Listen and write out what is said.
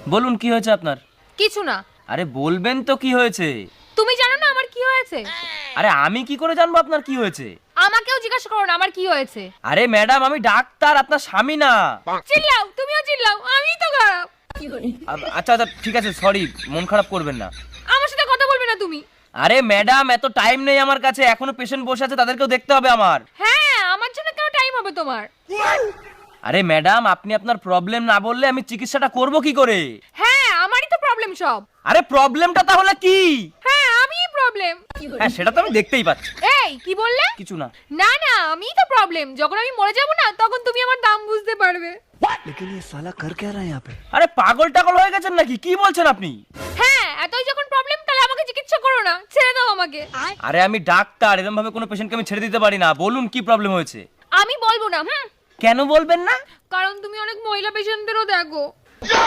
বলুন কি হয়েছে আপনার? কিছু না। আরে বলবেন তো কি হয়েছে? তুমি জানো না আমার কি হয়েছে? আরে আমি কি করে জানবো আপনার কি হয়েছে? আমাকেও জিজ্ঞাসা করো না আমার কি হয়েছে। আরে ম্যাডাম আমি ডাক্তার, আপনার স্বামী না। চিল্লাও, তুমিও চিল্লাও, আমিই তো খারাপ। আচ্ছা আচ্ছা ঠিক আছে, সরি, মন খারাপ করবেন না। আমার সাথে কথা বলবে না তুমি। আরে ম্যাডাম এত টাইম নেই আমার কাছে, এখনো পেশেন্ট বসে আছে, তাদেরকেও দেখতে হবে আমার। হ্যাঁ, আমার জন্য কেন টাইম হবে তোমার? আরে ম্যাডাম আপনি আপনার প্রবলেম না বললে আমি চিকিৎসাটা করব কি করে? হ্যাঁ, আমারই তো প্রবলেম সব। আরে প্রবলেমটা তাহলে কি? হ্যাঁ, আমিই প্রবলেম। হ্যাঁ সেটা তো আমি দেখতেই পাচ্ছি। এই কি বললে? কিছু না। না না, আমিই তো প্রবলেম। যখন আমি মরে যাব না তখন তুমি আমার দাম বুঝতে পারবে। लेकिन ये साला कर क्या रहा है यहाँ पे? আরে পাগল টাগল হয়ে গেছেন নাকি? কি বলছেন আপনি? হ্যাঁ, এতই যখন প্রবলেম তাহলে আমাকে চিকিৎসা করো না, ছেড়ে দাও আমাকে। আরে আমি ডাক্তার, এরকম ভাবে কোনো পেশেন্টকে আমি ছেড়ে দিতে পারি না। বলুন কি প্রবলেম হয়েছে? আমি বলবো না। কেন বলবেন না? কারণ তুমি অনেক মহিলা পেশেন্টদেরও দেখো।